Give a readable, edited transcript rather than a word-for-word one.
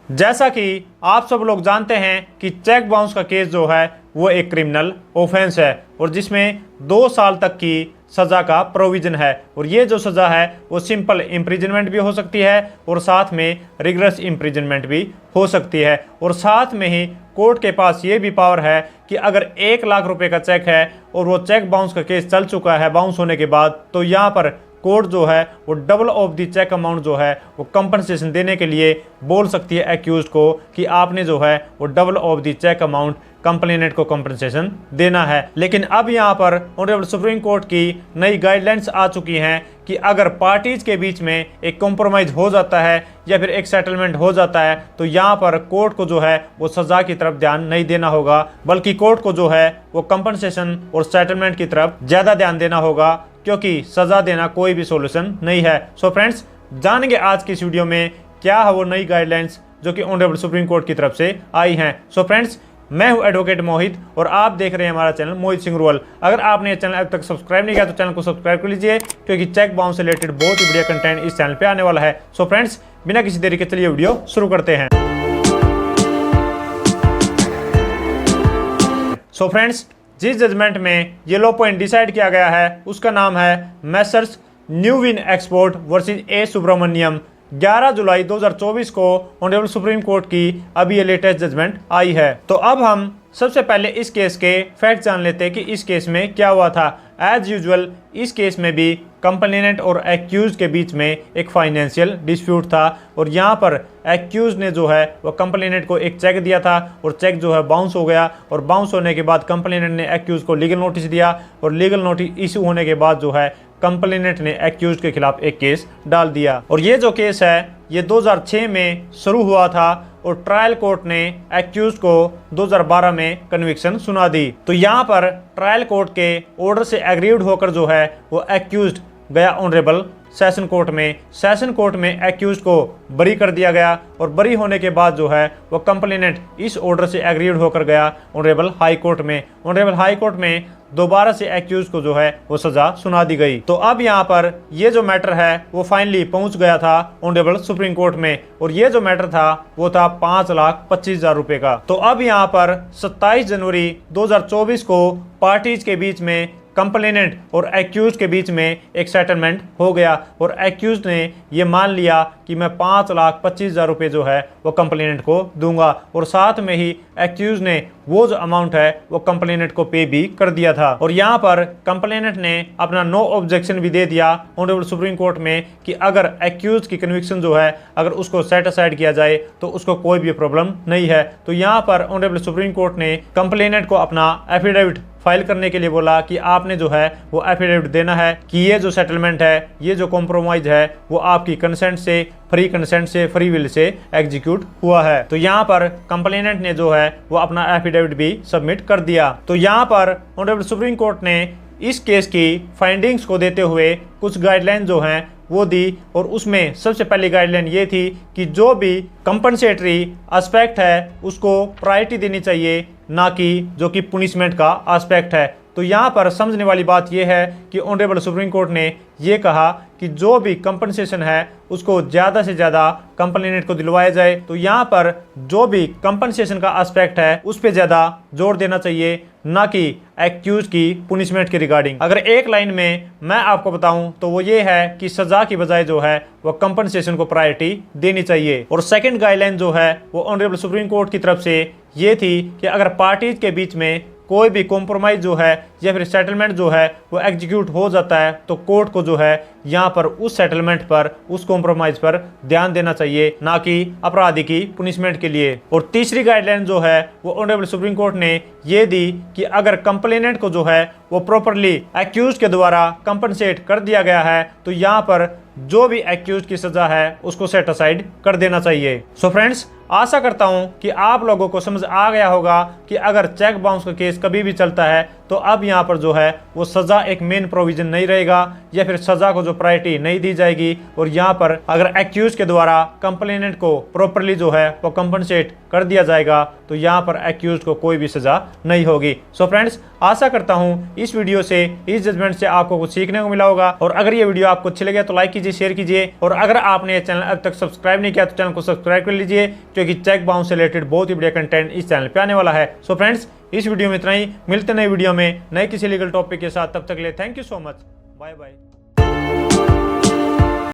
जैसा कि आप सब लोग जानते हैं कि चेक बाउंस का केस जो है वो एक क्रिमिनल ऑफेंस है और जिसमें 2 साल तक की सज़ा का प्रोविज़न है। और ये जो सज़ा है वो सिंपल इम्प्रिजनमेंट भी हो सकती है और साथ में रिगरस इम्प्रिजनमेंट भी हो सकती है। और साथ में ही कोर्ट के पास ये भी पावर है कि अगर 1 लाख रुपए का चेक है और वो चेक बाउंस का केस चल चुका है बाउंस होने के बाद, तो यहाँ पर कोर्ट जो है वो double of the cheque amount जो है वो कंपनसेशन देने के लिए बोल सकती है एक्यूज को कि आपने जो है वो double of the cheque amount complainant को कंपनसेशन देना है। लेकिन अब यहाँ पर ऑनरेबल सुप्रीम कोर्ट की नई गाइडलाइंस आ चुकी हैं कि अगर पार्टीज के बीच में एक कॉम्प्रोमाइज हो जाता है या फिर एक सेटलमेंट हो जाता है तो यहाँ पर कोर्ट को जो है वो सज़ा की तरफ ध्यान नहीं देना होगा, बल्कि कोर्ट को जो है वो कंपनसेशन और सेटलमेंट की तरफ ज़्यादा ध्यान देना होगा, क्योंकि सज़ा देना कोई भी सॉल्यूशन नहीं है। सो फ्रेंड्स, जानेंगे आज की इस वीडियो में क्या है वो नई गाइडलाइंस जो कि ऑनरेबल सुप्रीम कोर्ट की तरफ से आई हैं। सो फ्रेंड्स, मैं हूं एडवोकेट मोहित और आप देख रहे हैं हमारा चैनल मोहित सिंह रुअल। अगर आपने ये चैनल अब तक सब्सक्राइब नहीं किया तो चैनल को सब्सक्राइब कर लीजिए, क्योंकि चेक बाउंस से रिलेटेड बहुत ही बढ़िया कंटेंट इस चैनल पे आने वाला है। सो फ्रेंड्स, बिना किसी देरी के चलिए वीडियो शुरू करते हैं। सो फ्रेंड्स, जिस जजमेंट में ये लॉ पॉइंट डिसाइड किया गया है उसका नाम है messrs Newin export versus A Subramaniam. 11 जुलाई 2024 को ऑनरेबल सुप्रीम कोर्ट की अभी ये लेटेस्ट जजमेंट आई है। तो अब हम सबसे पहले इस केस के फैक्ट जान लेते हैं कि इस केस में क्या हुआ था। एज यूजुअल इस केस में भी कंप्लेनेंट और एक्यूज के बीच में एक फाइनेंशियल डिस्प्यूट था और यहाँ पर एक्यूज ने जो है वो कंप्लेनेंट को एक चेक दिया था और चेक जो है बाउंस हो गया और बाउंस होने के बाद कंप्लेनेंट ने एक्यूज को लीगल नोटिस दिया और लीगल नोटिस इशू होने के बाद जो है कंप्लेनेंट ने एक्यूज के खिलाफ एक केस डाल दिया। और ये जो केस है ये 2006 में शुरू हुआ था और ट्रायल कोर्ट ने एक्यूज को 2012 में कन्विक्शन सुना दी। तो यहाँ पर ट्रायल कोर्ट के ऑर्डर से एग्रीड होकर जो है वो एक्यूज गया ऑनरेबल सेशन कोर्ट में। सेशन कोर्ट में एक्यूज को बरी कर दिया गया और बरी होने के बाद जो है वो कंप्लेनेंट इस ऑर्डर से एग्रीड होकर गया ऑनरेबल हाई कोर्ट में। ऑनरेबल हाई कोर्ट में दोबारा से एक्यूज को जो है वो सजा सुना दी गई। तो अब यहाँ पर ये जो मैटर है वो फाइनली पहुंच गया था ऑनरेबल सुप्रीम कोर्ट में और ये जो मैटर था वो था 5,25,000 रुपए का। तो अब यहाँ पर 27 जनवरी 2024 को पार्टीज के बीच में कंप्लेनेंट और एक्यूज के बीच में एक सेटलमेंट हो गया और एक्यूज ने ये मान लिया कि मैं 5,25,000 रुपये जो है वो कंप्लेनेंट को दूंगा और साथ में ही एक्यूज ने वो जो अमाउंट है वो कंप्लेनेंट को पे भी कर दिया था। और यहाँ पर कंप्लेनेंट ने अपना नो ऑब्जेक्शन भी दे दिया ऑनरेबल सुप्रीम कोर्ट में कि अगर एक्यूज की कन्विक्शन जो है अगर उसको सेट असाइड किया जाए तो उसको कोई भी प्रॉब्लम नहीं है। तो यहाँ पर ऑनरेबल सुप्रीम कोर्ट ने कंप्लेनेंट को अपना एफिडेविट फाइल करने के लिए बोला कि आपने जो है वो एफिडेविट देना है कि ये जो सेटलमेंट है, ये जो कॉम्प्रोमाइज है वो आपकी कंसेंट से, फ्री कंसेंट से, फ्री विल से एग्जीक्यूट हुआ है। तो यहाँ पर कंप्लेनेंट ने जो है वो अपना एफिडेविट भी सबमिट कर दिया। तो यहाँ पर ऑनरेबल सुप्रीम कोर्ट ने इस केस की फाइंडिंग्स को देते हुए कुछ गाइडलाइन जो हैं वो दी और उसमें सबसे पहली गाइडलाइन ये थी कि जो भी कंपनसेटरी एस्पेक्ट है उसको प्रायोरिटी देनी चाहिए, ना कि जो कि पुनिशमेंट का एस्पेक्ट है। तो यहाँ पर समझने वाली बात यह है कि ऑनरेबल सुप्रीम कोर्ट ने ये कहा कि जो भी कंपनसेशन है उसको ज़्यादा से ज़्यादा कंप्लेनेंट को दिलवाया जाए। तो यहाँ पर जो भी कंपनसेशन का एस्पेक्ट है उस पर ज़्यादा जोर देना चाहिए, ना कि एक्यूज की पुनिशमेंट के रिगार्डिंग। अगर एक लाइन में मैं आपको बताऊं तो वो ये है कि सजा की बजाय जो है वो कंपनसेशन को प्रायोरिटी देनी चाहिए। और सेकंड गाइडलाइन जो है वो ऑनरेबल सुप्रीम कोर्ट की तरफ से ये थी कि अगर पार्टीज के बीच में कोई भी कॉम्प्रोमाइज जो है या फिर सेटलमेंट जो है वो एग्जीक्यूट हो जाता है तो कोर्ट को जो है यहाँ पर उस सेटलमेंट पर, उस कॉम्प्रोमाइज पर ध्यान देना चाहिए, ना कि अपराधी की पुनिशमेंट के लिए। और तीसरी गाइडलाइन जो है वो ऑनरेबल सुप्रीम कोर्ट ने ये दी कि अगर कंप्लेनेंट को जो है वो प्रॉपरली एक्यूज के द्वारा कंपनसेट कर दिया गया है तो यहाँ पर जो भी एक्यूज की सजा है उसको सेट असाइड कर देना चाहिए। सो फ्रेंड्स, आशा करता हूं कि आप लोगों को समझ आ गया होगा कि अगर चेक बाउंस का केस कभी भी चलता है तो तो अब यहाँ पर जो है वो सज़ा एक मेन प्रोविजन नहीं रहेगा, या फिर सज़ा को जो प्रायोरिटी नहीं दी जाएगी। और यहाँ पर अगर एक्यूज के द्वारा कंप्लेनेंट को प्रॉपरली जो है वो कंपनसेट कर दिया जाएगा तो यहाँ पर एक्यूज को कोई भी सज़ा नहीं होगी। सो फ्रेंड्स, आशा करता हूँ इस वीडियो से, इस जजमेंट से आपको कुछ सीखने को मिला होगा। और अगर ये वीडियो आपको अच्छी लगे तो लाइक कीजिए, शेयर कीजिए, और अगर आपने ये चैनल अब तक सब्सक्राइब नहीं किया तो चैनल को सब्सक्राइब कर लीजिए, क्योंकि चेक बाउंस से रिलेटेड बहुत ही बढ़िया कंटेंट इस चैनल पे आने वाला है। सो फ्रेंड्स, इस वीडियो में इतना ही। मिलते नए वीडियो में नए किसी लीगल टॉपिक के साथ, तब तक के लिए thank you so much, bye bye.